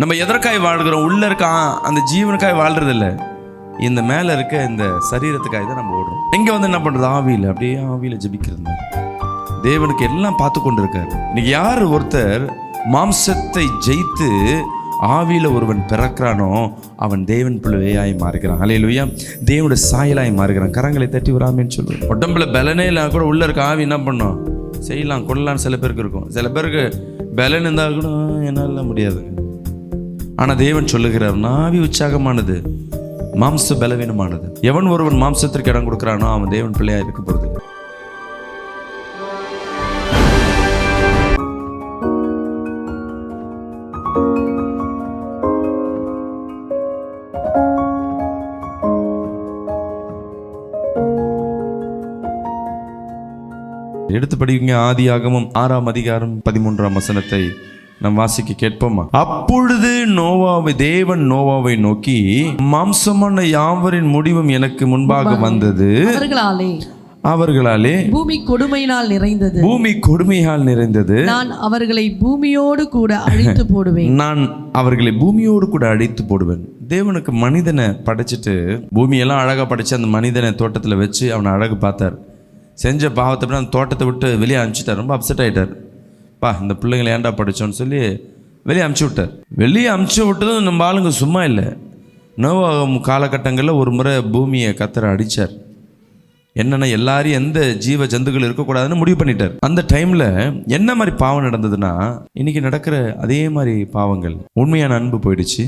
நம்ம எதற்காய் வாழ்கிறோம்? உள்ள இருக்க அந்த ஜீவனுக்காய் வாழ்றது இல்லை, இந்த மேல இருக்க இந்த சரீரத்துக்காய் தான் நம்ம ஓடுறோம். இங்க வந்து என்ன பண்றது? ஆவியில் அப்படியே ஆவியில ஜெபிக்கிறது. தேவனுக்கு எல்லாம் பார்த்து கொண்டு இருக்காரு. இன்னைக்கு யார் ஒருத்தர் மாம்சத்தை ஜெயித்து ஆவியில ஒருவன் பிறக்கிறானோ அவன் தேவன் பிள்ளையாய் மாறுகிறான். ஹல்லேலூயா. தேவனுடைய சாயலாய் மாறுகிறான். கரங்களை தட்டி விடாமன்னு சொல்லுவோம். உடம்புல பலனே இல்லை கூட உள்ள இருக்க ஆவி என்ன பண்ணும்? செய்யலாம், கொள்ளலான்னு சில பேருக்கு இருக்கும். சில பேருக்கு பலன் இருந்தால் கூட என்னால் முடியாது. ஆனால் தேவன் சொல்லுகிறார், ஆவி உற்சாகமானது, மாம்ச பலவீனமானது. எவன் ஒருவன் மாம்சத்திற்கு இடம் கொடுக்கிறானோ அவன் தேவன் பிள்ளையாக இருக்க போகிறது. எடுத்து படிங்க. ஆதியாகமம் 6ஆம் அதிகாரம் 13ஆம் வசனத்தை நாம் வாசிக்க கேட்போமா? அப்பொழுது தேவன் நோவாவை நோக்கி, மாம்சமான யாவரின் முடிவும் எனக்கு முன்பாக வந்தது, அவர்களாலே பூமி கொடுமையினால் நிறைந்தது. நான் அவர்களை பூமியோடு கூட அழித்து போடுவேன். தேவனுக்கு மனிதனை படைச்சிட்டு பூமியெல்லாம் அழகா படைச்சு அந்த மனிதனை தோட்டத்தில் வச்சு அவனை அழகு பார்த்தார். செஞ்ச பாவத்தை அந்த தோட்டத்தை விட்டு வெளியே அனுப்பிச்சிட்டார். ரொம்ப அப்செட் ஆகிட்டார். இந்த பிள்ளைங்களை ஏன்டா படித்தோன்னு சொல்லி வெளியே அமுச்சு விட்டார். வெளியே அமுச்சு விட்டதும் நம்ம ஆளுங்க சும்மா இல்லை. நோவா காலகட்டங்களில் ஒரு முறை பூமியை கத்தரை அடித்தார். என்னென்னா எல்லாரையும் எந்த ஜீவ ஜந்துக்கள் இருக்கக்கூடாதுன்னு முடிவு பண்ணிட்டார். அந்த டைமில் என்ன மாதிரி பாவம் நடந்ததுன்னா, இன்றைக்கி நடக்கிற அதே மாதிரி பாவங்கள். உண்மையான அன்பு போயிடுச்சு.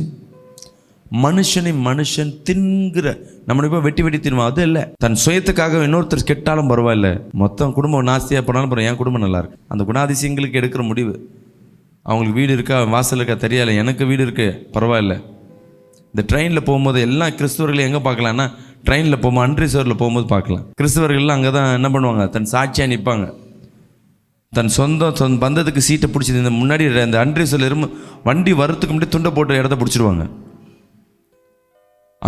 மனுஷன் தின்கிற நம்ம இப்போ வெட்டி தின்னுவோம். அது இல்லை, தன் சுயத்துக்காக இன்னொருத்தர் கெட்டாலும் பரவாயில்ல, மொத்தம் குடும்பம் நாஸ்தியாக போனாலும் பரவாயில்ல, என் குடும்பம் நல்லா இருக்கு. அந்த குணாதிசயங்களுக்கு எடுக்கிற முடிவு. அவங்களுக்கு வீடு இருக்கா, வாசல் இருக்கா தெரியல, எனக்கு வீடு இருக்கு பரவாயில்ல. இந்த ட்ரெயினில் போகும்போது எல்லாம் கிறிஸ்தவர்கள் எங்கே பார்க்கலாம்னா, ட்ரெயினில் போகும்போது அன்ரிசர்வில் போகும்போது பார்க்கலாம். கிறிஸ்தவர்கள்லாம் அங்கே தான் என்ன பண்ணுவாங்க, தன் சாட்சியாக நிற்பாங்க. தன் சொந்த பந்தத்துக்கு சீட்டை பிடிச்சி இந்த முன்னாடி இந்த அன்ரிசர்வில் இருந்து வண்டி வரத்துக்கு முன்னாடி துண்டை போட்டு இடத்த பிடிச்சிடுவாங்க.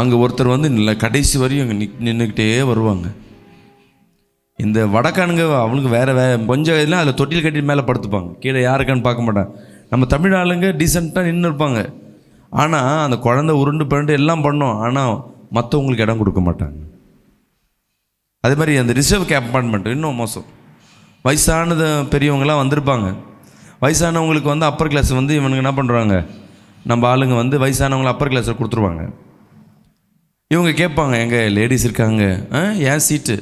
அங்கே ஒருத்தர் வந்து இல்லை கடைசி வரையும் அங்கே நின்றுக்கிட்டே வருவாங்க. இந்த வடக்கானுங்க அவனுக்கு வேறு கொஞ்சம் இதெல்லாம் அதில் தொட்டில் கட்டி மேலே படுத்துப்பாங்க, கீழே யாருக்கான்னு பார்க்க மாட்டாங்க. நம்ம தமிழ் ஆளுங்க டீசெண்டாக நின்று இருப்பாங்க. ஆனால் அந்த குழந்தை உருண்டு பிறண்டு எல்லாம் பண்ணோம், ஆனால் மற்றவங்களுக்கு இடம் கொடுக்க மாட்டாங்க. அதே மாதிரி அந்த ரிசர்வ் கம்பார்ட்மெண்ட் இன்னும் மோசம். வயசானது பெரியவங்களாம் வந்திருப்பாங்க. வயசானவங்களுக்கு வந்து அப்பர் கிளாஸ் வந்து இவனுக்கு என்ன பண்ணுறாங்க, நம்ம ஆளுங்க வந்து வயசானவங்களை அப்பர் கிளாஸில் கொடுத்துருவாங்க. இவங்க கேட்பாங்க, எங்கள் லேடிஸ் இருக்காங்க, ஏன் சீட்டு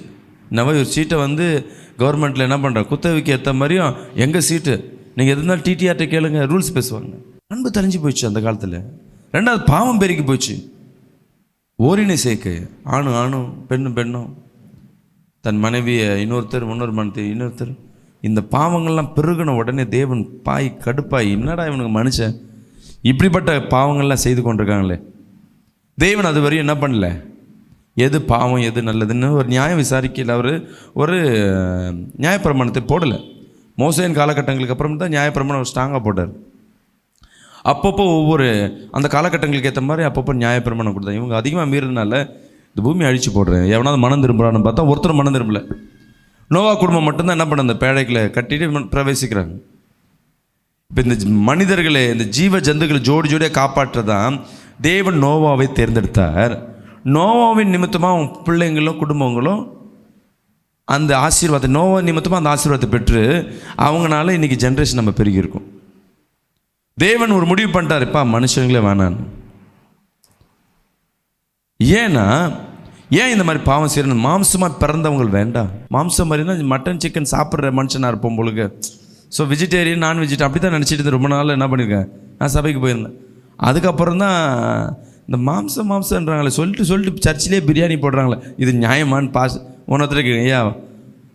நம்ம ஒரு சீட்டை வந்து கவர்மெண்ட்டில் என்ன பண்ணுறோம், குத்தகைக்கு ஏற்ற மாதிரியும் எங்கள் சீட்டு நீங்கள் எது இருந்தாலும் டிடிஆர்ட்ட கேளுங்க, ரூல்ஸ் பேசுவாங்க. அன்பு தெரிஞ்சு போயிடுச்சு அந்த காலத்தில். ரெண்டாவது பாவம் பெருக்கி போச்சு. ஓரினை சேர்க்கை, ஆணும் பெண்ணும் தன் மனைவியை இன்னொருத்தர் இன்னொருத்தர் இந்த பாவங்கள்லாம் பெருகின உடனே தேவன் கடுப்பாய், என்னடா இவனுக்கு மனுஷன் இப்படிப்பட்ட பாவங்கள்லாம் செய்து கொண்டிருக்காங்களே. தேவன் அது வரையும் என்ன பண்ணல, எது பாவம் எது நல்லதுன்னு ஒரு நியாயம் விசாரிக்கல. அவர் ஒரு நியாயப்பிரமாணத்தை போடலை. மோசேயின் காலகட்டங்களுக்கு அப்புறம் தான் நியாயப்பிரமாணம் ஸ்ட்ராங்காக போட்டார். அப்பப்போ ஒவ்வொரு அந்த காலகட்டங்களுக்கு ஏற்ற மாதிரி அப்பப்போ நியாயப்பிரமாணம் கொடுத்தாங்க. இவங்க அதிகமாக மீறதுனால இந்த பூமி அழிச்சு போடுறேன், எவனாவது மனம் திரும்புறான்னு பார்த்தா ஒருத்தர் மனம் திரும்பலை. நோவா குடும்பம் மட்டும்தான் என்ன பண்ண, அந்த பேழைகளை கட்டிட்டு பிரவேசிக்கிறாங்க. இப்போ இந்த மனிதர்களை, இந்த ஜீவ ஜந்துக்களை ஜோடியாக காப்பாற்றுறதான் தேவன் நோவாவை தேர்ந்தெடுத்தார். நோவாவின் நிமித்தமாக அவங்க பிள்ளைங்களும் குடும்பங்களும் அந்த ஆசீர்வாதத்தை, நோவா நிமித்தமாக அந்த ஆசீர்வாதத்தை பெற்று அவங்களால இன்றைக்கி ஜென்ரேஷன் நம்ம பெருகியிருக்கோம். தேவன் ஒரு முடிவு பண்ணிட்டார், மனுஷங்களே வேணான்னு. ஏன் இந்த மாதிரி பாவம் செய்யணும்? மாம்சமாக பிறந்தவங்க வேண்டாம். மாம்சம் மாதிரினா மட்டன் சிக்கன் சாப்பிட்ற மனுஷனாக இருப்போம் பொழுது. ஸோ வெஜிடேரியன் நான் வெஜிடேரியன் அப்படி தான் நினச்சிட்டு ரொம்ப நாள் என்ன பண்ணியிருக்கேன், நான் சபைக்கு போயிருந்தேன். அதுக்கப்புறம் தான் இந்த மாம்சன்றாங்களே சொல்லிட்டு சர்ச்சிலே பிரியாணி போடுறாங்களே, இது நியாயமானு ஒன்றொருத்தருக்கு ஐயா.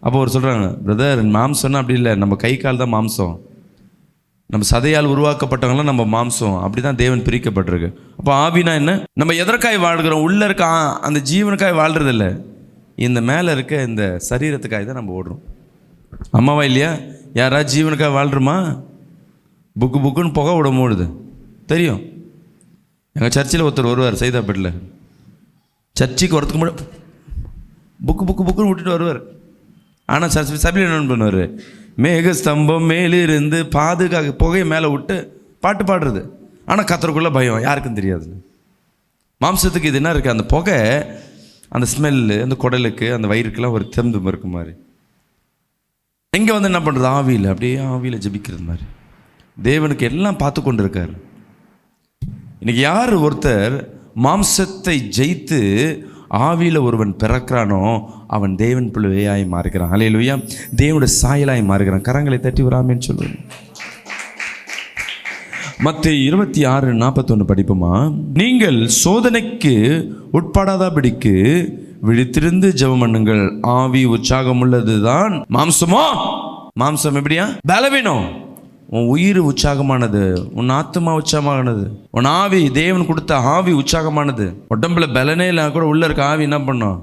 அப்போ ஒரு சொல்கிறாங்க, பிரதர் மாம்சம்னா அப்படி இல்லை, நம்ம கை கால் தான் மாம்சம், நம்ம சதையால் உருவாக்கப்பட்டவங்களாம் நம்ம மாம்சம், அப்படி தான் தேவன் பிரிக்கப்பட்டிருக்கு. அப்போ ஆவினா என்ன? நம்ம எதற்காய் வாழ்கிறோம்? உள்ளே இருக்க அந்த ஜீவனுக்காய் வாழ்கிறதில்ல, இந்த மேலே இருக்க இந்த சரீரத்துக்காய் தான் நம்ம ஓடுறோம். அம்மாவா இல்லையா? யாராவது ஜீவனுக்காக வாழ்கிறோமா? புக்குன்னு புகை விடும்போது தெரியும். எங்கள் சர்ச்சில் ஒருத்தர் வருவார், சைதாப்பேட்டில். சர்ச்சுக்கு வரத்துக்கு முன்னாடி புக்குன்னு விட்டுட்டு வருவார். ஆனால் சபையில் என்ன பண்ணுவார், மேக ஸ்தம்பம் மேலிருந்து பாதுகாக்க புகையை மேலே விட்டு பாட்டு பாடுறது. ஆனால் கர்த்தருக்குள்ள பயம், யாருக்கும் தெரியாது. மாம்சத்துக்கு இது என்ன இருக்குது, அந்த புகை, அந்த ஸ்மெல்லு, அந்த குடலுக்கு, அந்த வயிறுக்கெல்லாம் ஒரு தெம்பு இருக்கும் மாதிரி. இங்கே வந்து என்ன பண்ணுறது, ஆவியில் அப்படியே ஆவியில் ஜெபிக்கிறது மாதிரி. தேவனுக்கு எல்லாம் பார்த்து கொண்டு இருக்கார். இன்னைக்கு யார் ஒருத்தர் மாம்சத்தை ஜெயித்து ஆவியில் ஒருவன் பிறக்கிறானோ அவன் தேவன் பிள்ளையாய் மாறுகிறான். அல்லேலூயா. தேவனுடைய சாயலாய் மாறுகிறான். கரங்களை தட்டி வராமேன்னு சொல்லுவேன். மத்தேயு 26:41 படிப்போமா? நீங்கள் சோதனைக்கு உட்படாதபடிக்கு விழித்திருந்து ஜெபம் பண்ணுங்கள். ஆவி உற்சாகம் உள்ளது தான், மாம்சமோ, மாம்சம் எப்படியா பலவீனம். உன் உயிர் உற்சாகமானது, உன் ஆத்மா உற்சாகமானது, உன் ஆவி, தேவன் கொடுத்த ஆவி உற்சாகமானது. உடம்புல பலனே இல்லை கூட உள்ள இருக்க ஆவி என்ன பண்ணும்,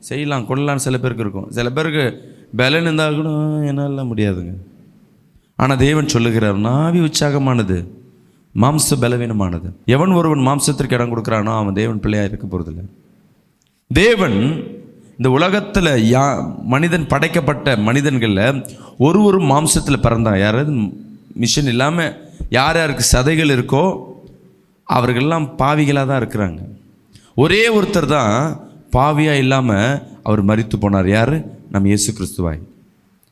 செய்யலாம் கொள்ளலான்னு சில பேருக்கு இருக்கும். சில பேருக்கு பலன் இருந்தால் கூட என்னால் முடியாதுங்க. ஆனால் தேவன் சொல்லுகிறார், ஆவி உற்சாகமானது, மாம்ச பலவீனமானது. எவன் ஒருவன் மாம்சத்திற்கு இடம் கொடுக்குறானோ அவன் தேவன் பிள்ளையாக இருக்க போகிறதில்லை. தேவன் இந்த உலகத்தில் மனிதன் படைக்கப்பட்ட மனிதன்களில் ஒரு மாம்சத்தில் பிறந்தான். யாராவது மிஷன் இல்லாமல் யார் யாருக்கு சதைகள் இருக்கோ அவர்களெல்லாம் பாவிகளாக தான் இருக்கிறாங்க. ஒரே ஒருத்தர் தான் பாவியாக இல்லாமல் அவர் மரித்து போனார். யார்? நம்ம இயேசு கிறிஸ்துவாய்.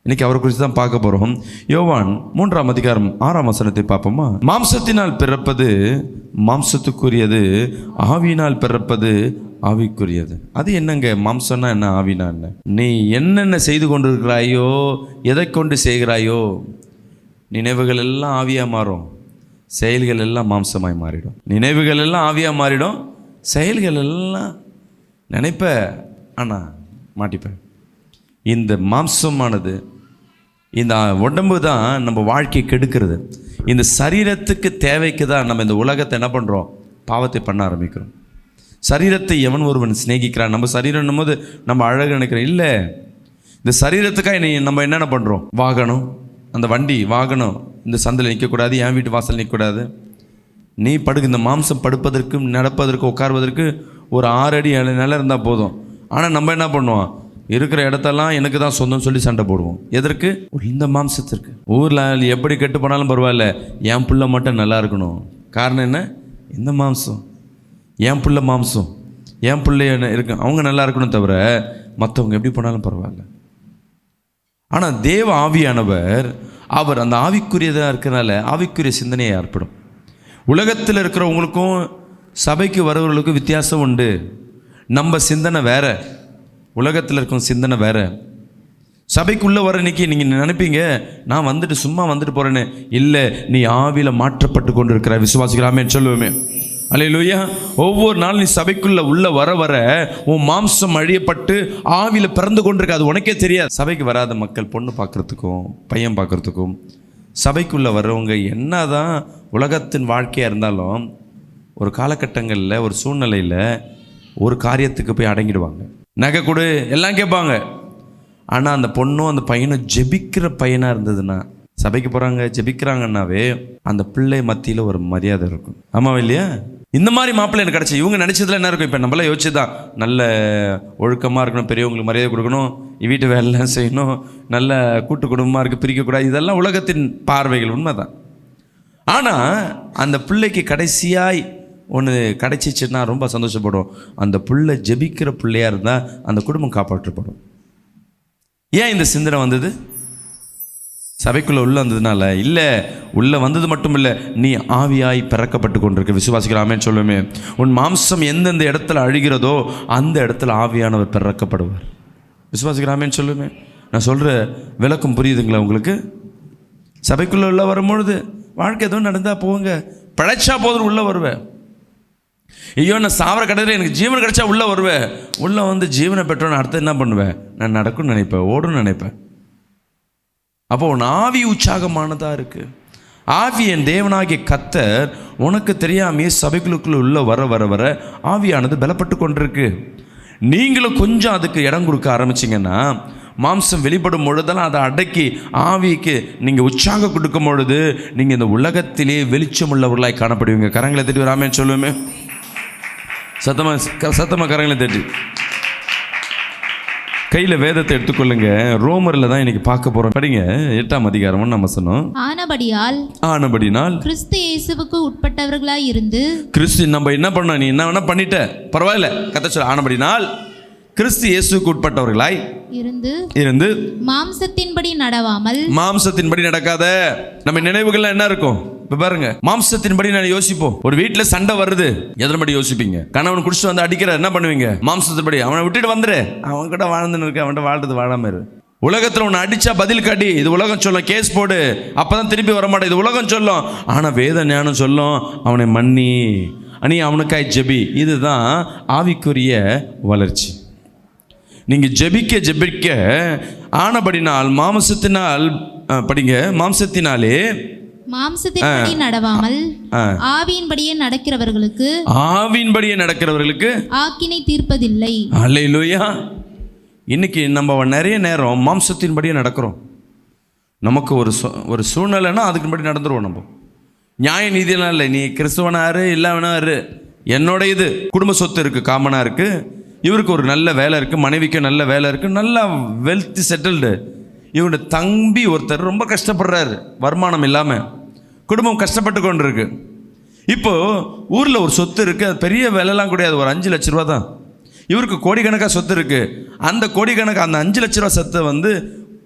இன்றைக்கி அவரை குறித்து தான் பார்க்க போகிறோம். யோவான் 3:6 பார்ப்போமா? மாம்சத்தினால் பிறப்பது மாம்சத்துக்குரியது, ஆவியினால் பிறப்பது ஆவிக்குரியது. அது என்னங்க, மாம்சம்னா என்ன, ஆவினா என்ன? நீ என்னென்ன செய்து கொண்டிருக்கிறாயோ, எதை கொண்டு செய்கிறாயோ, நினைவுகள் எல்லாம் ஆவியாக மாறும், செயல்கள் எல்லாம் மாம்சமாய் மாறிடும். நினைவுகள் எல்லாம் ஆவியாக மாறிடும், செயல்கள் எல்லாம் நினைப்ப ஆனால் மாட்டிப்பேன். இந்த மாம்சமானது, இந்த உடம்பு தான் நம்ம வாழ்க்கையை கெடுக்கிறது. இந்த சரீரத்துக்கு தேவைக்கு தான் நம்ம இந்த உலகத்தை என்ன பண்ணுறோம், பாவத்தை பண்ண ஆரம்பிக்கிறோம். சரீரத்தை எவன் ஒருவன் சிநேகிக்கிறான். நம்ம சரீரம் போது நம்ம அழகு நினைக்கிறோம். இல்லை, இந்த சரீரத்துக்காக நம்ம என்னென்ன பண்ணுறோம், வாகனம், அந்த வண்டி வாகனம் இந்த சந்தில் நிற்கக்கூடாது, என் வீட்டு வாசல் நிற்கக்கூடாது. நீ இந்த மாம்சம் படுப்பதற்கு, நடப்பதற்கு, உட்கார்வதற்கு ஒரு 6 அடி நிலம் இருந்தால் போதும். ஆனால் நம்ம என்ன பண்ணுவோம், இருக்கிற இடத்தெல்லாம் எனக்கு தான் சொந்தம் சொல்லி சண்டை போடுவோம். எதற்கு? இந்த மாம்சத்திற்கு. ஊரில் எப்படி கெட்டு போனாலும் பரவாயில்ல, என் பிள்ளை மட்டும் நல்லா இருக்கணும். காரணம் என்ன? இந்த மாம்சம், என் பிள்ளை மாம்சம், என் பிள்ளை இருக்கு, அவங்க நல்லா இருக்கணும் தவிர மற்றவங்க எப்படி போனாலும் பரவாயில்ல. ஆனால் தேவ ஆவியானவர், அவர் அந்த ஆவிக்குரியதாக இருக்கிறனால ஆவிக்குரிய சிந்தனையை ஏற்படும். உலகத்தில் இருக்கிறவங்களுக்கும் சபைக்கு வரவர்களுக்கும் வித்தியாசம் உண்டு. நம்ம சிந்தனை வேற, உலகத்தில் இருக்கும் சிந்தனை வேற. சபைக்குள்ளே வர இன்னைக்கு நீங்கள் நினைப்பீங்க, நான் வந்துட்டு சும்மா வந்துட்டு போகிறேன்னு. இல்லை, நீ ஆவியில் மாற்றப்பட்டு கொண்டு இருக்கிற விசுவாசிக்கலாமே சொல்லுவோமே. அல்லேலூயா. ஒவ்வொரு நாள் நீ சபைக்குள்ளே உள்ள வர வர உன் மாம்சம் அழியப்பட்டு ஆவியில் பிறந்து கொண்டிருக்க, அது உனக்கே தெரியாது. சபைக்கு வராத மக்கள் பொண்ணு பார்க்குறதுக்கும் பையன் பார்க்குறதுக்கும், சபைக்குள்ளே வர்றவங்க என்ன தான் உலகத்தின் வாழ்க்கையாக இருந்தாலும் ஒரு காலகட்டங்களில், ஒரு சூழ்நிலையில் ஒரு காரியத்துக்கு போய் அடங்கிடுவாங்க. நகை கொடு எல்லாம் கேட்பாங்க. ஆனால் அந்த பொண்ணும் அந்த பையனும் ஜெபிக்கிற பையனாக இருந்ததுன்னா, சபைக்கு போகிறாங்க ஜெபிக்கிறாங்கன்னாவே அந்த பிள்ளை மத்தியில் ஒரு மரியாதை இருக்கும். ஆமாம் இல்லையா? இந்த மாதிரி மாப்பிள்ளை எனக்கு கிடச்சி, இவங்க நினச்சதுல என்ன இருக்கும்? இப்போ நம்மளாம் யோசிச்சு தான், நல்ல ஒழுக்கமாக இருக்கணும், பெரியவங்களுக்கு மரியாதை கொடுக்கணும், வீட்டு வேலைலாம் செய்யணும், நல்ல கூட்டு குடும்பமாக இருக்குது, பிரிக்கக்கூடாது, இதெல்லாம் உலகத்தின் பார்வைகள், உண்மைதான். ஆனால் அந்த பிள்ளைக்கு கடைசியாய் ஒன்று கிடைச்சிச்சுன்னா ரொம்ப சந்தோஷப்படும். அந்த பிள்ளை ஜெபிக்கிற பிள்ளையாக இருந்தால் அந்த குடும்பம் காப்பாற்றப்படும். ஏன் இந்த சிந்தனை வந்தது? சபைக்குள்ளே உள்ளே வந்ததுனால இல்லை, உள்ளே வந்தது மட்டும் இல்லை, நீ ஆவியாய் பிறக்கப்பட்டு கொண்டிருக்க. விசுவாசிக்கலாமேன்னு சொல்லுமே. உன் மாம்சம் எந்தெந்த இடத்துல அழுகிறதோ அந்த இடத்துல ஆவியானவர் பிறக்கப்படுவார். விசுவாசிக்கலாமேன்னு சொல்லுமே. நான் சொல்கிற விளக்கம் புரியுதுங்களா உங்களுக்கு? சபைக்குள்ளே உள்ள வரும்பொழுது வாழ்க்கை எதுவும் நடந்தால் போங்க, பிழைச்சா போதும் உள்ளே வருவேன். ஐயோ, நான் சாவர கடையில் எனக்கு ஜீவன் கிடைச்சா உள்ளே வருவேன். உள்ளே வந்து ஜீவனை பெற்றோன்னு அடுத்து என்ன பண்ணுவேன்? நான் நடக்கும்னு நினைப்பேன், ஓடுன்னு நினைப்பேன். அப்போ உன் ஆவி உற்சாகமானதாக இருக்குது. ஆவி என் தேவனாகிய கர்த்தர் உனக்கு தெரியாமையே சபைகளுக்குள்ள உள்ள வர வர வர ஆவியானது பலப்பட்டு கொண்டிருக்கு. நீங்களும் கொஞ்சம் அதுக்கு இடம் கொடுக்க ஆரம்பிச்சிங்கன்னா, மாம்சம் வெளிப்படும் பொழுதெல்லாம் அதை அடக்கி ஆவிக்கு நீங்கள் உற்சாகம் கொடுக்கும் பொழுது நீங்கள் இந்த உலகத்திலே வெளிச்சம் உள்ளவர்களாய் காணப்படுவீங்க. கரங்களை தட்டி வராமே சொல்லுவேமே. சத்தமாக கரங்களை தட்டி கையில வேதத்தை எடுத்துக்கொள்ளுங்க. ரோமர்ல தான் இன்னைக்கு பார்க்க போறோம். படிங்க 8ஆம் அதிகாரம் 1ஆம் வசனம். ஆனபடினால் கிறிஸ்து இயேசுவுக்கு உட்பட்டவர்களாய் இருந்து. கிறிஸ்து நம்ம என்ன பண்ண, நீ என்ன வேணா பண்ணிட்ட பரவாயில்ல, கத்த சொல்ல. ஆனபடினால் கிறிஸ்து இயேசுவுக்கு உட்பட்டவர்களாய் இருந்து மாம்சத்தின்படி நடவாமல். மாம்சத்தின்படி நடக்காத. நம்ம நினைவுகள்லாம் என்ன இருக்கும் இப்ப பாருங்க. மாம்சத்தின்படி நான் யோசிப்போம். ஒரு வீட்டுல சண்டை வருது, எதன்படி யோசிப்பீங்க? கணவன் குடிச்சிட்டு வந்து அடிக்கிற, என்ன பண்ணுவீங்க? மாம்சத்தின்படி. அவனை விட்டுட்டு வந்துரு, அவன் கிட்ட வாழ்ந்துன்னு இருக்க, அவன்கிட்ட வாழ்றது வாழாம இரு. உலகத்துல உன்னை அடிச்சா பதில் காட்டி, இது உலகம் சொல்லும், கேஸ் போடு, அப்பதான் திருப்பி வரமாட்டேன், இது உலகம் சொல்லும். ஆனா வேத ஞானம் சொல்லும், அவனை மன்னி, நீ அவனுக்காய் ஜெபி. இதுதான் ஆவிக்குரிய வளர்ச்சி. நீங்க ஜெபிக்க ஆனபடினால் மாம்சத்தினால், படிங்க, மாம்சத்தின்படி நடவாமல் ஆவியின்படியே நடக்கிறவர்களுக்கு ஆக்கினை தீர்ப்பதில்லை. அல்லேலூயா. இன்னைக்கு நம்ம நிறைய நேரம் மாம்சத்தின்படியே நடக்கிறோம். நமக்கு ஒரு சூழ்நிலைன்னா அதுக்குபடி நடந்துருவோம். நம்ம நியாய நீதியெல்லாம் இல்லை. நீ கிறிஸ்துவனாரு இல்லவனாரு, என்னோட இது குடும்ப சொத்து இருக்கு, காமனா இருக்கு, இவருக்கு ஒரு நல்ல வேலை இருக்குது, மனைவிக்கு நல்ல வேலை இருக்குது, நல்லா வெல்த் செட்டில்டு. இவனோட தம்பி ஒருத்தர் ரொம்ப கஷ்டப்படுறாரு, வருமானம் இல்லாமல், குடும்பம் கஷ்டப்பட்டு கொண்டு இருக்கு. இப்போது ஊரில் ஒரு சொத்து இருக்குது, அது பெரிய விலைலாம் கிடையாது, ஒரு 5 லட்ச ரூபா தான். இவருக்கு கோடிக்கணக்காக சொத்து இருக்குது. அந்த கோடிக்கணக்காக அந்த 5 லட்ச ரூபா சொத்தை வந்து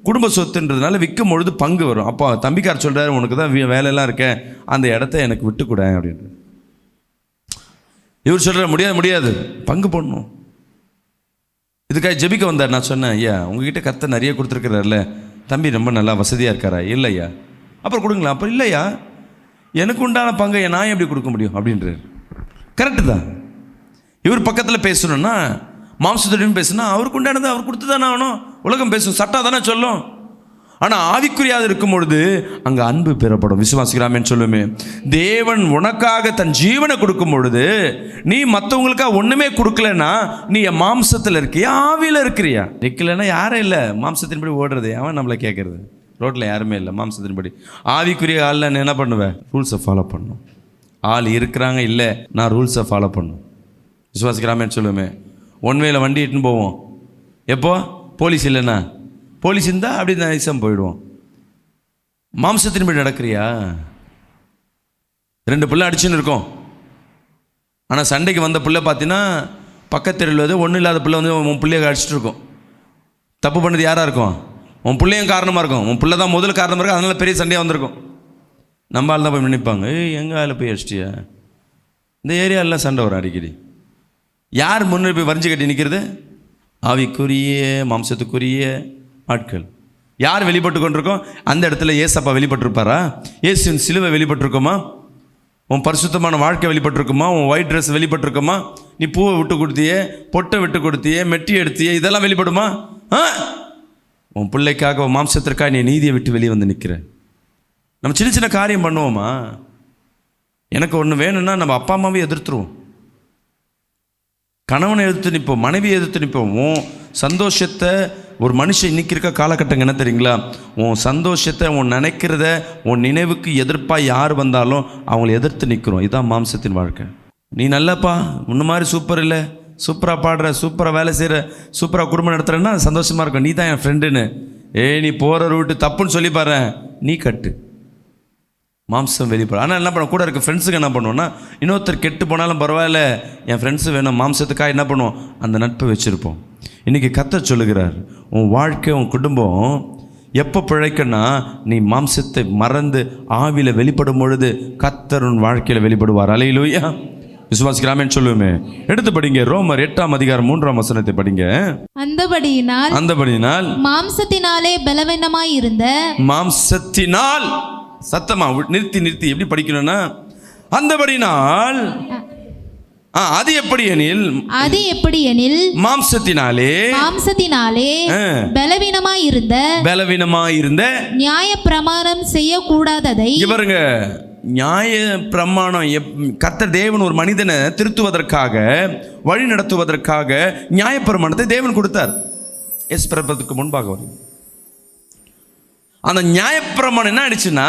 குடும்ப சொத்துன்றதுனால விற்கும் பொழுது பங்கு வரும். அப்போ தம்பிக்கார் சொல்கிறாரு, உனக்கு தான் வேலையெல்லாம் இருக்கேன், அந்த இடத்த எனக்கு விட்டு கொடு அப்படின்ட்டு. இவர் சொல்கிறார், முடியாது, பங்கு போடணும். இதுக்காக ஜெபிக்க வந்தார். நான் சொன்னேன், ஐயா உங்ககிட்ட கர்த்தர் நிறைய கொடுத்துருக்கிறார்ல, தம்பி ரொம்ப நல்லா வசதியாக இருக்காரா? இல்லையா. அப்புறம் கொடுங்களா? அப்புறம் இல்லையா, எனக்கு உண்டான பங்கை நான் எப்படி கொடுக்க முடியும் அப்படின்றார். கரெக்டு தான். இவர் பக்கத்தில் பேசணும்னா, மாம்சத்துடன் பேசுனா அவருக்கு உண்டானது அவர் கொடுத்து தானே ஆகணும். உலகம் பேசும், சட்டம் தானே சொல்லும். ஆனால் ஆவிக்குரியாது இருக்கும் பொழுது அங்கே அன்பு பெறப்படும். விசுவாசிக்கிறாமேன்னு சொல்லுமே. தேவன் உனக்காக தன் ஜீவனை கொடுக்கும் பொழுது நீ மற்றவங்களுக்காக ஒன்றுமே கொடுக்கலன்னா நீ என் மாம்சத்தில் இருக்கியா, ஆவியில் இருக்கிறியா? இருக்கலைன்னா யாரும் இல்லை, மாம்சத்தின்படி ஓடுறது. அவன் நம்மளை கேட்கறது, ரோட்டில் யாருமே இல்லை, மாம்சத்தின்படி. ஆவிக்குரிய ஆளில் நான் என்ன பண்ணுவேன்? ரூல்ஸை ஃபாலோ பண்ணணும். ஆள் இருக்கிறாங்க, இல்லை, நான் ரூல்ஸை ஃபாலோ பண்ணணும். விசுவாசிக்கிறாமேன்னு சொல்லுமே. ஒன்வேல வண்டி இட்டுன்னு போவோம். எப்போ போலீஸ் இல்லைண்ணா, போலீஸ் இருந்தால் அப்படி நைசம் போயிடுவோம். மாம்சத்தின்படி நடக்கிறியா? 2 பிள்ளை அடிச்சுன்னு இருக்கோம். ஆனால் சண்டைக்கு வந்த பிள்ளை பார்த்தீங்கன்னா பக்கத்தெருவில் வந்து ஒன்றும் இல்லாத பிள்ளை வந்து உன் பிள்ளைய அடிச்சுட்டு இருக்கும். தப்பு பண்ணது யாராக இருக்கும்? உன் பிள்ளையும் காரணமாக இருக்கும். உன் பிள்ளை தான் முதல் காரணமாக இருக்கும். அதனால பெரிய சண்டையாக வந்திருக்கும். நம்ம ஆள் தான் போய் நினைப்பாங்க, எங்கள் ஆள் போய் அடிச்சிட்டியா? இந்த ஏரியாலெலாம் சண்டை வரும் அடிக்கடி. யார் முன்னே போய் வரைஞ்சி கட்டி நிற்கிறது? ஆவிக்குரிய மாம்சத்துக்குரிய ஆட்கள். யார் வெளிப்பட்டு கொண்டிருக்கோம்? அந்த இடத்துல ஏசப்பா வெளிப்பட்டிருப்பாரா? இயேசுவின் சிலுவை வெளிப்பட்டிருக்குமா? உன் பரிசுத்தமான வாழ்க்கை வெளிப்பட்டிருக்குமா? உன் ஒயிட் ட்ரெஸ் வெளிப்பட்டிருக்குமா? நீ பூவை விட்டு கொடுத்தியே, பொட்டை விட்டு கொடுத்தியே, மெட்டி எடுத்தியே, இதெல்லாம் வெளிப்படுமா? உன் பிள்ளைக்காக, உன் மாம்சத்திற்காக நீ நீதியை விட்டு வெளியே வந்து நிற்கிற. நம்ம சின்ன சின்ன காரியம் பண்ணுவோமா? எனக்கு ஒன்று வேணும்னா நம்ம அப்பா அம்மாவே எதிர்த்துருவோம், கணவனை எதிர்த்து நிற்போம், மனைவியை எதிர்த்து நிற்போம். உன் சந்தோஷத்தை ஒரு மனுஷன் இன்னைக்கு இருக்க காலகட்டம் என்ன தெரியுங்களா? உன் சந்தோஷத்தை, உன் நினைக்கிறத, உன் நினைவுக்கு எதிர்ப்பாக யார் வந்தாலும் அவங்கள எதிர்த்து நிற்கிறோம். இதுதான் மாம்சத்தின் வாழ்க்கை. நீ நல்லப்பா, முன்ன மாதிரி சூப்பர் இல்லை, சூப்பராக பாடுற, சூப்பராக வேலை செய்கிற, சூப்பராக குடும்பம் நடத்துகிறேன்னா சந்தோஷமாக இருக்கும். நீ தான் என் ஃப்ரெண்டுன்னு. நீ போகிற ரூட்டு தப்புன்னு சொல்லி பாரு, நீ கட்டு. மாம்சம் வெளிப்படும். ஆனால் என்ன பண்ண, கூட இருக்க ஃப்ரெண்ட்ஸுக்கு என்ன பண்ணுவோன்னா, இன்னொருத்தர் கெட்டு போனாலும் பரவாயில்ல, என் ஃப்ரெண்ட்ஸு வேணும், மாம்சத்துக்காக என்ன பண்ணுவோம்? அந்த நட்பை வச்சுருப்போம். இன்றைக்கி கர்த்தர் சொல்லுகிறார், உன் வாழ்க்கை, உன் குடும்பம் எப்போ பிழைக்கன்னா, நீ மாம்சத்தை மறந்து ஆவியில் வெளிப்படும் பொழுது கர்த்தர் உன் வாழ்க்கையில் வெளிப்படுவார். அல்லேலூயா. விசுவாசிக்கிறாமேன்னு சொல்லுவோமே. எடுத்து படிங்க, ரோமர் 8ஆம் அதிகாரம் 3ஆம் வசனத்தை படிங்க. அந்தபடியினால் மாம்சத்தினாலே பலவீனமாய் இருந்த, மாம்சத்தினால், சத்தமா நிறுத்தி எப்படி படிக்கணும்னா, அந்தபடினால். அது எப்படி எனில் மாம்சத்தினாலே பலவீனமாய் இருந்த நியாயப்பிரமாணம் செய்யக்கூடாததை. இவருங்க நியாய பிரமாணம், கர்த்தர் தேவன் ஒரு மனிதனை திருத்துவதற்காக, வழி நடத்துவதற்காக நியாயப்பிரமாணத்தை தேவன் கொடுத்தார். பிறப்பதற்கு முன்பாக வரும். அந்த நியாயப்பிரமாணம் என்ன ஆயிடுச்சுன்னா,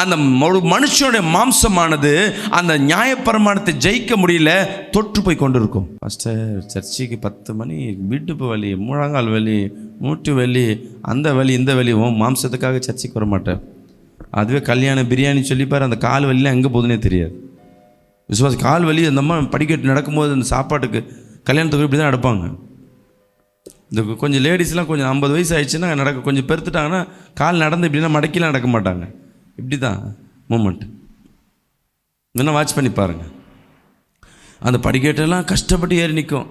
அந்த ஒரு மனுஷனுடைய மாம்சமானது அந்த நியாயப்பிரமாணத்தை ஜெயிக்க முடியல, தொற்று போய் கொண்டு இருக்கும். ஃபஸ்ட்டு சர்ச்சுக்கு 10 மணி, வீட்டுப்பு வலி, முழங்கால் வலி, மூட்டு வலி, அந்த வலி இந்த வலி, மாம்சத்துக்காக சர்ச்சுக்கு வர மாட்டேன். அதுவே கல்யாணம் பிரியாணி சொல்லிப்பார், அந்த கால் வலிலாம் எங்கே போகுதுன்னே தெரியாது. விசுவாசி கால் வலி அந்த அம்மா படிக்கட்டு நடக்கும்போது அந்த சாப்பாட்டுக்கு கல்யாணத்துக்கு இப்படி தான் நடப்பாங்க. இந்த கொஞ்சம் லேடிஸ்லாம் கொஞ்சம் 50 வயசு ஆயிடுச்சுன்னா கொஞ்சம் பெருத்துட்டாங்கன்னா கால் நடந்து இப்படின்னா மடக்கிலாம் நடக்க மாட்டாங்க. இப்படி தான் மூமெண்ட். இன்னும் வாட்ச் பண்ணி பாருங்கள். அந்த படிக்கட்டெல்லாம் கஷ்டப்பட்டு ஏறி நிற்கும்.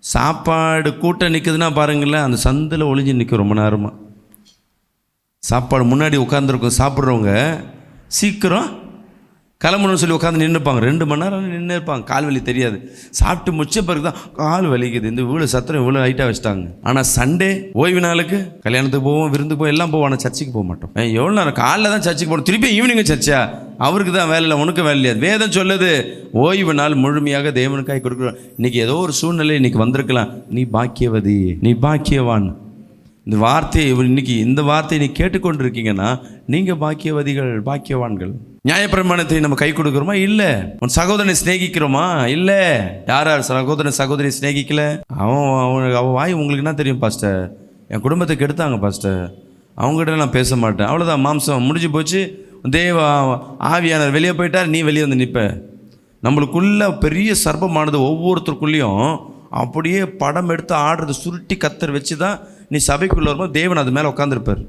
சாப்பாடு கூட்டம் நிற்குதுன்னா பாருங்களேன், அந்த சந்தில் ஒளிஞ்சு நிற்கும் ரொம்ப நேரமாக. சாப்பாடு முன்னாடி உட்காந்துருக்கும், சாப்பிட்றவங்க சீக்கிரம் கிளம்பணும்னு சொல்லி உட்காந்து நின்றுப்பாங்க. 2 மணி நேரம் நின்று இருப்பாங்க, கால் வலி தெரியாது. சாப்பிட்டு முடிச்ச பிறகு தான் கால் வலிக்குது, இந்த இவ்வளோ சத்திரம் இவ்வளோ ஹைட்டாக வச்சுட்டாங்க. ஆனால் சண்டே ஓய்வு நாளுக்கு கல்யாணத்துக்கு போவோம், விருந்துக்கு போவோம், எல்லாம் போவோம். ஆனால் சர்ச்சுக்கு போக மாட்டோம். எவ்வளோ நேரம் காலைல தான் சர்ச்சுக்கு போகணும், திருப்பி ஈவினிங்கு சர்ச்சா? அவருக்கு தான் வேலை இல்லை, உனக்கு வேலை இல்லையா? வேதம் சொல்லுது ஓய்வு நாள் முழுமையாக தேவனுக்காய் கொடுக்குறோம். இன்றைக்கி ஏதோ ஒரு சூழ்நிலை இன்றைக்கி வந்திருக்கலாம், நீ பாக்கியவதி, நீ பாக்கியவான். இந்த வார்த்தையை இன்னைக்கு இந்த வார்த்தையை நீ கேட்டுக்கொண்டிருக்கீங்கன்னா நீங்கள் பாக்கியவதிகள், பாக்கியவான்கள். நியாயப்பிரமாணத்தை நம்ம கை கொடுக்குறோமா? இல்லை. உன் சகோதரனை சிநேகிக்கிறோமா? இல்லை. யார் யார் சகோதரன் சகோதரி சிநேகிக்கல? அவன் வாய் உங்களுக்கு என்ன தெரியும் பாஸ்டர்? என் குடும்பத்தை கெடுத்தாங்க பாஸ்டர், அவங்ககிட்ட நான் பேச மாட்டேன், அவ்வளோதான், மாம்சம் முடிஞ்சு போச்சு, தேவ ஆவியானவர் வெளியே போயிட்டார், நீ வெளியே வந்து நிற்ப. நம்மளுக்குள்ள பெரிய சர்ப்பமானது ஒவ்வொருத்தருக்குள்ளேயும் அப்படியே படம் எடுத்து ஆடுறது, சுருட்டி கத்தர் வச்சு தான் நீ சபைக்குள்ளே வரும்போது தேவன் அது மேலே உட்காந்துருப்பார்.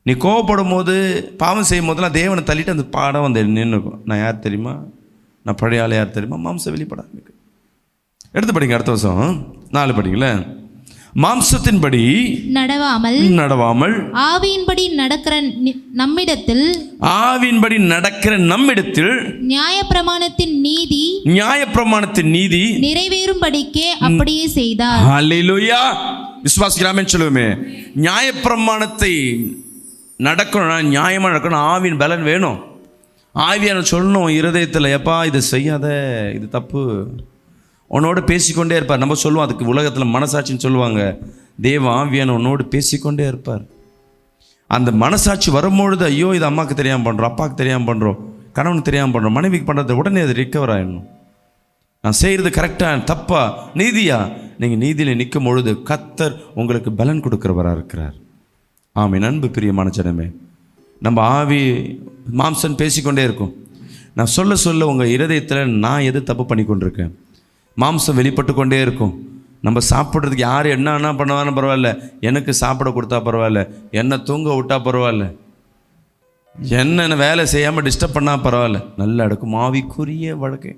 நீ கோவப்படும் போது பாவம் செய்யும் போதெல்லாம் தேவனை தள்ளிட்டு அந்த பாடம் வந்து நின்றுக்கும். நான் யார் தெரியுமா? நான் பழைய ஆள் யார் தெரியுமா? மாம்சம் வெளிப்படாது. எடுத்து படிங்க, அடுத்த வருஷம் 4 படிங்கள. மாம்சத்தின்படி நடவாமல் ஆவியின்படி நடக்கிற நம்மிடத்தில் நியாயப்பிரமாணத்தின் நீதி நிறைவேறும்படிக்கே அப்படியே செய்தார். ஹல்லேலூயா. விசுவாசிக்கிறாமே சொல்லுவோமே. நியாயப்பிரமாணத்தை நடக்கணும்னா, நியாயமாக நடக்கணும், ஆவியின் பலன் வேணும். ஆவியான சொல்லணும் இருதயத்தில், எப்பா இதை செய்யாத, இது தப்பு. உன்னோடு பேசிக்கொண்டே இருப்பார். நம்ம சொல்லுவோம், அதுக்கு உலகத்தில் மனசாட்சின்னு சொல்லுவாங்க. தேவ ஆவியான உன்னோடு பேசிக்கொண்டே இருப்பார். அந்த மனசாட்சி வரும்பொழுது, ஐயோ இது அம்மாவுக்கு தெரியாமல் பண்ணுறோம், அப்பாவுக்கு தெரியாமல் பண்ணுறோம், கணவனுக்கு தெரியாமல் பண்ணுறோம், மனைவிக்கு பண்ணுறது, உடனே அது ரிக்கவர் ஆகிடணும். நான் செய்கிறது கரெக்டாக தப்பா நீதியா? நீங்கள் நீதியில் நிற்கும் பொழுது கர்த்தர் உங்களுக்கு பலன் கொடுக்குறவராக இருக்கிறார். ஆமென். அன்பு பிரியமான ஜனமே, நம்ம ஆவி மாம்சன் பேசிக்கொண்டே இருக்கும். நான் சொல்ல சொல்ல உங்கள் இருதயத்தில் நான் எது தப்பு பண்ணி கொண்டிருக்கேன், மாம்சம் வெளிப்பட்டு கொண்டே இருக்கும். நம்ம சாப்பிட்றதுக்கு யார் என்ன பண்ணுவான்னு பரவாயில்ல, எனக்கு சாப்பிட கொடுத்தா பரவாயில்ல, என்னை தூங்க விட்டா பரவாயில்ல, என்னென்ன வேலை செய்யாமல் டிஸ்டர்ப் பண்ணால் பரவாயில்ல, நல்ல அடக்கும் ஆவிக்குரிய வழக்கு,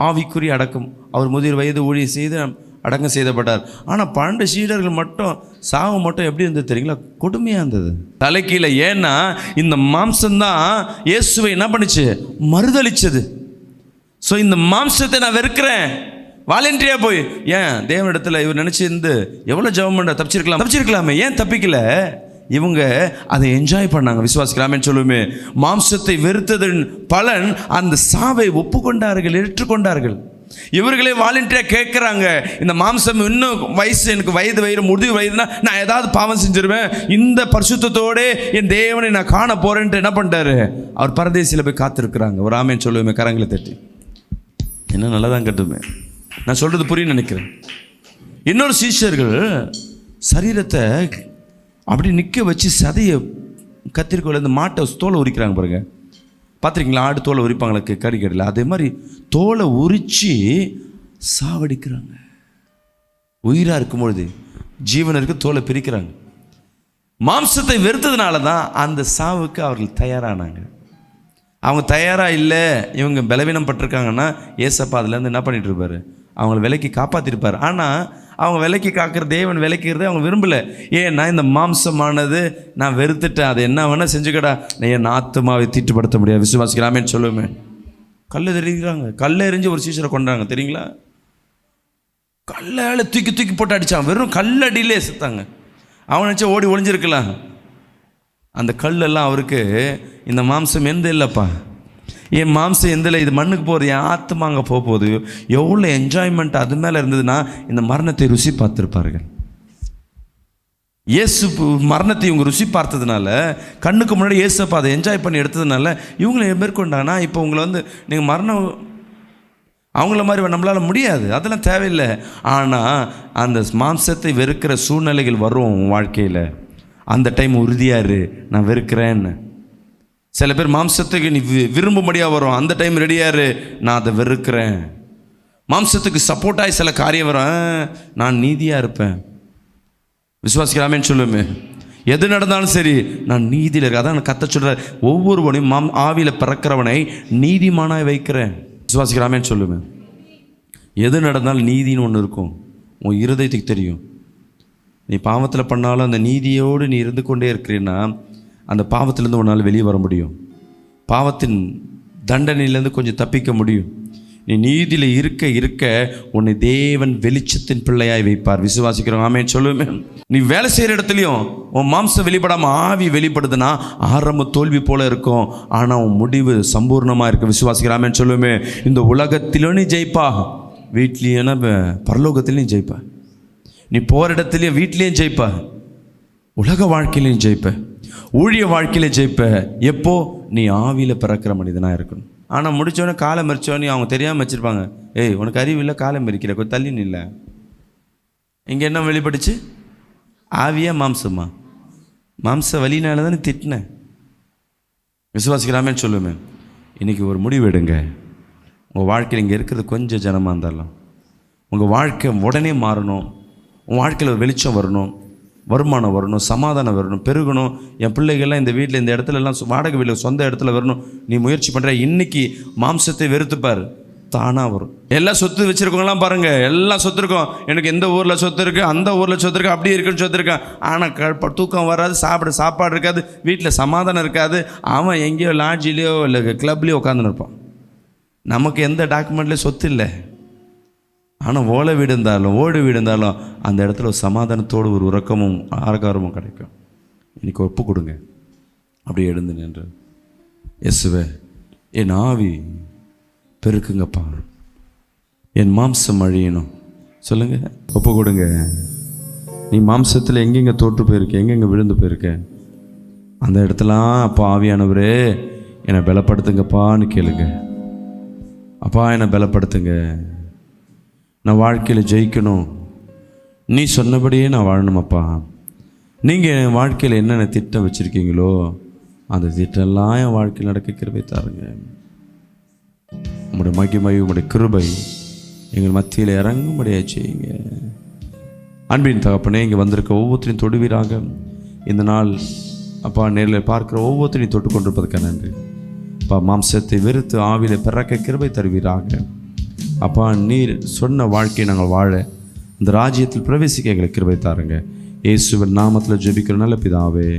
ஆவிக்குரிய அடக்கம். அவர் முதிர் வயது ஊழியம் செய்து அடக்கம் செய்யப்பட்டார். ஆனால் 12 சீடர்கள் மட்டும் சாவு மட்டும் எப்படி இருந்தது தெரியுங்களா? கொடுமையாக இருந்தது, தலைக்கீழ. ஏன்னா இந்த மாம்சம்தான் இயேசுவை என்ன பண்ணிச்சு? மறுதளிச்சது. ஸோ இந்த மாம்சத்தை நான் வெறுக்கிறேன், வாலண்டியாக போய் ஏன் தேவனிடத்தில் இவர் நினச்சிருந்து எவ்வளோ ஜெபம் பண்ண தப்பிச்சிருக்கலாமே, ஏன் தப்பிக்கல? இவங்க அதை என்ஜாய் பண்ணாங்க. விசுவாசிக்கலாமே சொல்லுமே. மாம்சத்தை வெறுத்ததன் பலன் அந்த சாவை ஒப்புக்கொண்டார்கள், ஏற்றுக்கொண்டார்கள். இவர்களே வாலண்டியராக கேட்குறாங்க, இந்த மாம்சம் இன்னும் எனக்கு முதிர் வயதுனா நான் ஏதாவது பாவம் செஞ்சிருவேன், இந்த பரிசுத்தத்தோடு என் தேவனை நான் காண போறேன்ட்டு என்ன பண்ணிட்டாரு? அவர் பரதேசியில் போய் காத்திருக்கிறாங்க. ஒரு ஆமேன்னு சொல்லுவேமே, கரங்களை தட்டி. என்ன நல்லதான் கட்டுமே. நான் சொல்கிறது புரியும் நினைக்கிறேன். இன்னொரு சீஷர்கள் சரீரத்தை அப்படி நிற்க வச்சு சதையை கத்திரிக்கோள் இந்த மாட்டை தோலை உரிக்கிறாங்க பாருங்க. பார்த்துருக்கீங்களா? ஆடு தோலை உரிப்பாங்களா கறிக்கடையில்? அதே மாதிரி தோலை உரித்து சாவடிக்கிறாங்க. உயிராக இருக்கும்பொழுது ஜீவனருக்கு தோலை பிரிக்கிறாங்க. மாம்சத்தை வெறுத்ததுனால தான் அந்த சாவுக்கு அவர்கள் தயாரானாங்க. அவங்க தயாராக இல்லை, இவங்க பலவீனம் பட்டிருக்காங்கன்னா ஏசப்பா அதுலேருந்து என்ன பண்ணிட்டு இருப்பார்? அவங்கள விலைக்கு காப்பாற்றிருப்பார். ஆனால் அவங்க விலைக்கு காக்கிற தேவன் விலைக்கிறதே அவங்க விரும்பலை. ஏன்னா இந்த மாம்சமானது நான் வெறுத்துட்டேன், அதை என்ன வேணால் செஞ்சுக்கடா, என் ஆத்துமாவை தீட்டுப்படுத்த முடியாது. விசுவாசிக்கலாமேன்னு சொல்லுவேமே. கல் எறிகிறாங்க. கல் எறிஞ்சு ஒரு சீசரை கொண்டாங்க தெரியுங்களா? கல்லால் தூக்கி போட்டு அடித்தான். வெறும் கல்லடியிலே செத்தாங்க. அவன் நினச்சா ஓடி ஒளிஞ்சிருக்கலாம். அந்த கல்லெல்லாம் அவருக்கு இந்த மாம்சம் எந்த இல்லைப்பா, என் மாம்சம் எந்தில், இது மண்ணுக்கு போகுது, என் ஆத்துமா அங்கே போகுது. எவ்வளோ என்ஜாய்மெண்ட் அது மேலே இருந்ததுன்னா இந்த மரணத்தை ருசி பார்த்துருப்பார்கள். இயேசு மரணத்தை இவங்க ருசி பார்த்ததுனால, கண்ணுக்கு முன்னாடி இயேசுப்பா அதை என்ஜாய் பண்ணி எடுத்ததுனால இவங்களை மேற்கொண்டாங்கன்னா, இப்போ உங்களை வந்து நீங்கள் மரணம் அவங்கள மாதிரி நம்மளால் முடியாது, அதெல்லாம் தேவையில்லை. ஆனால் அந்த மாம்சத்தை வெறுக்கிற சூழ்நிலைகள் வரும் உன் வாழ்க்கையில். அந்த டைம் உறுதியாரு, நான் வெறுக்கிறேன்னு. சில பேர் மாம்சத்துக்கு நீ விரும்பும்படியாக வரும், அந்த டைம் ரெடியாரு, நான் அதை வெறுக்கிறேன். மாம்சத்துக்கு சப்போர்ட்டாகி சில காரியம் வரும், நான் நீதியாக இருப்பேன். விசுவாசிக்கலாமேன்னு சொல்லுமே. எது நடந்தாலும் சரி, நான் நீதியில் இருக்க. அதான் கத்த சொல்கிறார், ஒவ்வொருவனையும் ஆவியில் பிறக்கிறவனை நீதிமானாய் வைக்கிறேன். விசுவாசிக்கலாமேன்னு சொல்லுவேன். எது நடந்தாலும் நீதின்னு ஒன்று இருக்கும், உன் இருதயத்துக்கு தெரியும். நீ பாவத்தில் பண்ணாலும் அந்த நீதியோடு நீ இருந்து கொண்டே இருக்கிறீன்னா அந்த பாவத்திலேருந்து ஒரு நாள் வெளியே வர முடியும். பாவத்தின் தண்டனையிலேருந்து கொஞ்சம் தப்பிக்க முடியும். நீ நீதியில் இருக்க இருக்க உன்னை தேவன் வெளிச்சத்தின் பிள்ளையாய் வைப்பார். விசுவாசிக்கிறோம், ஆமென் சொல்லுவேன். நீ வேலை செய்கிற இடத்துலையும் உன் மாம்சம் வெளிப்படாமல் ஆவி வெளிப்படுதுன்னா ஆரம்ப தோல்வி போல இருக்கும், ஆனால் உன் முடிவு சம்பூர்ணமாக இருக்குது. விசுவாசிக்கிறோம், ஆமென் சொல்லுவேன். இந்த உலகத்திலும் நீ ஜெயிப்பா, வீட்லேயும் பரலோகத்திலையும் ஜெயிப்பா. நீ போகிற இடத்துலையும் வீட்லேயும் ஜெயிப்பா, உலக வாழ்க்கையிலையும் ஜெயிப்ப, ஊழிய வாழ்க்கையில ஜெயிப்ப. எப்போ? நீ ஆவியில் பிறக்கிற மனிதனாக இருக்கணும். ஆனால் முடித்தோடனே காலை மறிச்சோன்னே அவங்க தெரியாமல் வச்சுருப்பாங்க, ஏய் உனக்கு அறிவு இல்லை, காலை மறிக்கிற, கொஞ்சம் தள்ளின்னு இல்லை. இங்கே என்ன வெளிப்பட்டுச்சு? ஆவியா மாம்சமா? மாம்ச வலினால தானே திட்டினேன். விசுவாசிக்கிறாமேன்னு சொல்லுவேன். இன்றைக்கி ஒரு முடிவு எடுங்க. உங்கள் வாழ்க்கையில் இங்கே இருக்கிறது கொஞ்சம் ஜனமாக இருந்தாலும் உங்கள் வாழ்க்கை உடனே மாறணும். உங்கள் வாழ்க்கையில் ஒரு வெளிச்சம் வரணும், வருமானம் வரணும், சமாதானம் வரணும், பெருகணும். என் பிள்ளைகள்லாம் இந்த வீட்டில் இந்த இடத்துலலாம் வாடகை வீட்டில் சொந்த இடத்துல வரணும். நீ முயற்சி பண்ணுற. இன்றைக்கி மாம்சத்தை வெறுத்துப்பார், தானாக வரும். எல்லாம் சொத்து வச்சுருக்கவங்களாம் பாருங்கள், எல்லாம் சொத்து இருக்கும். எனக்கு எந்த ஊரில் சொத்து இருக்குது, அந்த ஊரில் சொத்து இருக்குது, அப்படி இருக்குன்னு சொத்து இருக்கேன். ஆனால் தூக்கம் வராது, சாப்பாடு இருக்காது, வீட்டில் சமாதானம் இருக்காது. அவன் எங்கேயோ லாட்ஜிலேயோ இல்லை கிளப்லேயோ உட்காந்துன்னு இருப்பான். நமக்கு எந்த டாக்குமெண்ட்லேயும் சொத்து இல்லை. ஆனால் ஓலை வீடு இருந்தாலும் ஓடு வீடு இருந்தாலும் அந்த இடத்துல ஒரு சமாதானத்தோடு ஒரு உறக்கமும் ஆரகாரமும் கிடைக்கும். இன்றைக்கி ஒப்பு கொடுங்க. அப்படியே எழுந்து நின்று, இயேசுவே என் ஆவி பெருக்குங்கப்பா, என் மாம்சம் அழியணும் சொல்லுங்கள். ஒப்பு கொடுங்க. நீ மாம்சத்தில் எங்கெங்கே தோற்று போயிருக்க, எங்கெங்கே விழுந்து போயிருக்க, அந்த இடத்துலாம் அப்பா ஆவியானவரே என்னை பலப்படுத்துங்கப்பான்னு கேளுங்க. அப்பா என்னை பலப்படுத்துங்க, நான் வாழ்க்கையில் ஜெயிக்கணும், நீ சொன்னபடியே நான் வாழணுமப்பா. நீங்கள் என் வாழ்க்கையில் என்னென்ன திட்டம் வச்சுருக்கீங்களோ அந்த திட்டம்லாம் என் வாழ்க்கையில் நடக்க கிருபை தாருங்க. உங்களுடைய மகிமை, உங்களுடைய கிருபை எங்கள் மத்தியில் இறங்கும்படியாக செய்யுங்க. அன்பின் தகப்பனே, இங்கே வந்திருக்க ஒவ்வொருத்தரையும் தொடுவீராக. இந்த நாள் அப்பா நேரில் பார்க்குற ஒவ்வொருத்தரையும் தொட்டு கொண்டிருப்பதற்காக நன்றி. அப்பா மாம்சத்தை வெறுத்து ஆவியில் பிறக்க கிருபை தருவீராக. அப்பா நீர் சொன்ன வாழ்க்கையை நாங்கள் வாழ, இந்த ராஜ்யத்தில் பிரவேசிக்க எங்களுக்கு கிருபை தாருங்க. இயேசுவின் நாமத்தில் ஜெபிக்கிற நல்ல பிதாவே.